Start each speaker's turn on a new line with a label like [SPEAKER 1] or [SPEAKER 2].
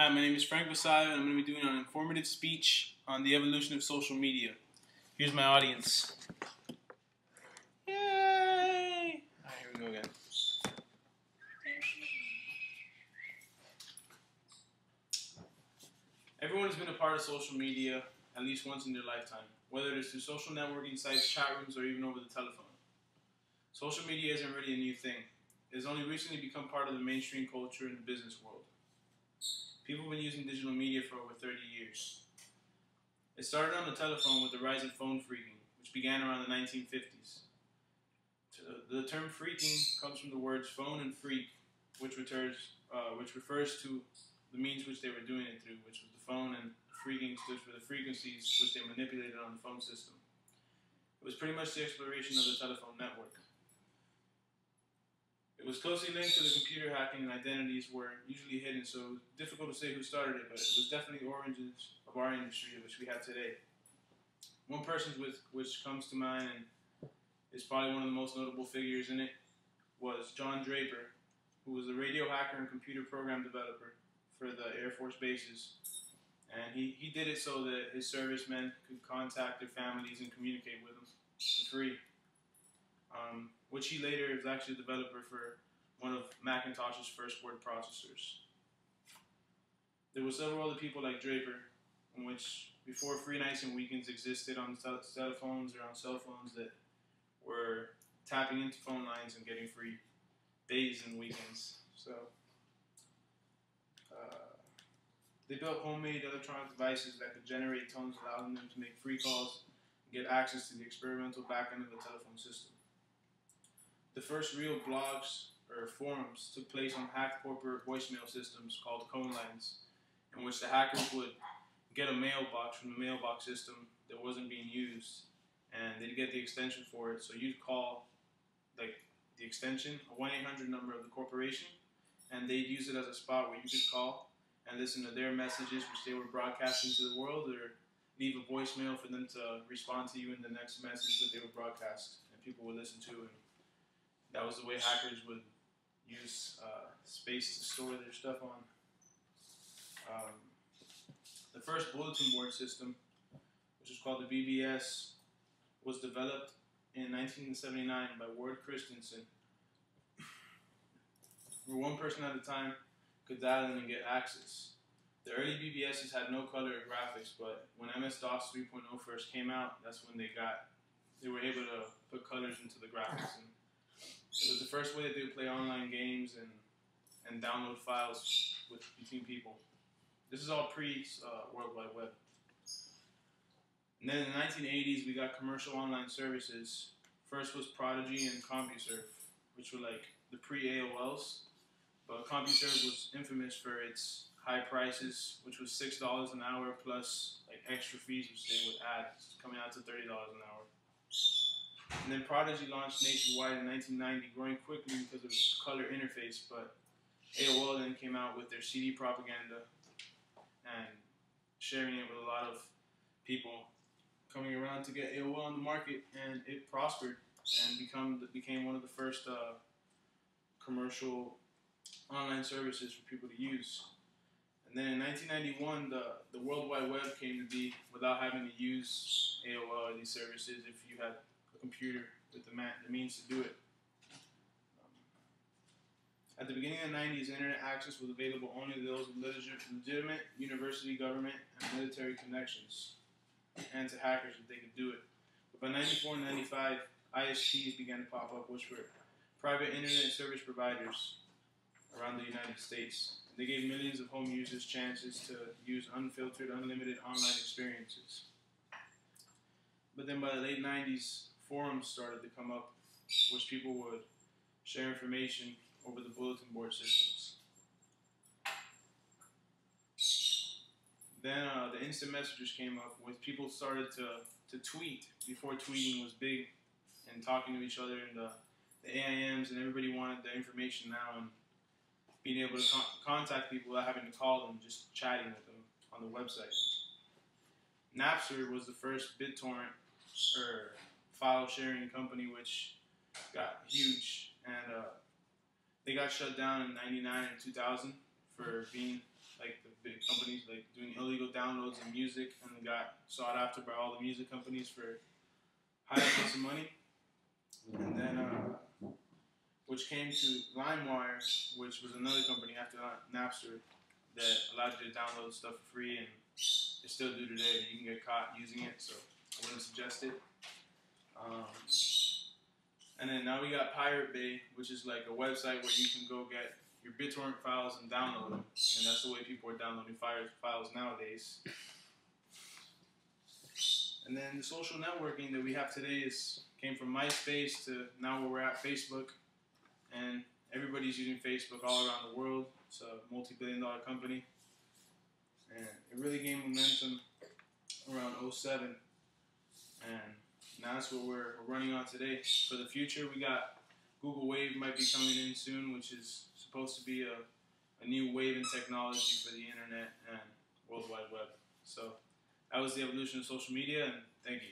[SPEAKER 1] Hi, my name is Frank Vasallo, and I'm going to be doing an informative speech on the evolution of social media. Here's my audience. Yay! Alright, here we go again. Everyone has been a part of social media at least once in their lifetime, whether it is through social networking sites, chat rooms, or even over the telephone. Social media isn't really a new thing. It has only recently become part of the mainstream culture in the business world. People have been using digital media for over 30 years. It started on the telephone with the rise of phone phreaking, which began around the 1950s. The term phreaking comes from the words phone and phreak, which refers to the means which they were doing it through, which was the phone, and phreaking stood for the frequencies which they manipulated on the phone system. It was pretty much the exploration of the telephone network. It was closely linked to the computer hacking, and identities were usually hidden, so it was difficult to say who started it, but it was definitely the origins of our industry, which we have today. One person which comes to mind and is probably one of the most notable figures in it was John Draper, who was a radio hacker and computer program developer for the Air Force bases. And he did it so that his servicemen could contact their families and communicate with them for free. Which he later is actually a developer for one of Macintosh's first word processors. There were several other people like Draper, in which before free nights and weekends existed on telephones or on cell phones, that were tapping into phone lines and getting free days and weekends. So they built homemade electronic devices that could generate tones, allowing them to make free calls and get access to the experimental back end of the telephone system. The first real blogs or forums took place on hacked corporate voicemail systems called cone lines, in which the hackers would get a mailbox from the mailbox system that wasn't being used, and they'd get the extension for it. So you'd call like the extension, a 1-800 number of the corporation, and they'd use it as a spot where you could call and listen to their messages, which they were broadcasting to the world, or leave a voicemail for them to respond to you in the next message that they would broadcast, and people would listen to it. That was the way hackers would use space to store their stuff on. The first bulletin board system, which was called the BBS, was developed in 1979 by Ward Christensen, where one person at a time could dial in and get access. The early BBSs had no color or graphics, but when MS-DOS 3.0 first came out, that's when they were able to put colors into the graphics. And it was the first way that they would play online games and download files between people. This is all pre-World Wide Web. And then in the 1980s, we got commercial online services. First was Prodigy and CompuServe, which were like the pre-AOLs. But CompuServe was infamous for its high prices, which was $6 an hour plus like extra fees, which they would add, coming out to $30 an hour. And then Prodigy launched nationwide in 1990, growing quickly because of its color interface, but AOL then came out with their CD propaganda and sharing it with a lot of people coming around to get AOL on the market, and it prospered and became one of the first commercial online services for people to use. And then in 1991, the World Wide Web came to be without having to use AOL or these services if you had a computer with the means to do it. At the beginning of the 90s, internet access was available only to those with legitimate university, government, and military connections, and to hackers if they could do it. But by 94 and 95, ISPs began to pop up, which were private internet service providers around the United States. They gave millions of home users chances to use unfiltered, unlimited online experiences. But then by the late 90s, forums started to come up, which people would share information over the bulletin board systems. Then the instant messengers came up, with people started to tweet before tweeting was big, and talking to each other in the AIMs, and everybody wanted the information now, and being able to contact people without having to call them, just chatting with them on the website. Napster was the first BitTorrent or file sharing company, which got huge, and they got shut down in '99 and 2000 for being like the big companies like doing illegal downloads of music, and got sought after by all the music companies for hijacking some money. And then which came to LimeWire, which was another company after Napster that allowed you to download stuff for free, and they still do today. You can get caught using it, so I wouldn't suggest it. And then now we got Pirate Bay, which is like a website where you can go get your BitTorrent files and download them. And that's the way people are downloading files nowadays. And then the social networking that we have today came from MySpace to now where we're at, Facebook. And everybody's using Facebook all around the world. It's a multi-billion-dollar company. And it really gained momentum around 2007. And now that's what we're running on today. For the future, we got Google Wave might be coming in soon, which is supposed to be a new wave in technology for the internet and World Wide Web. So that was the evolution of social media, and thank you.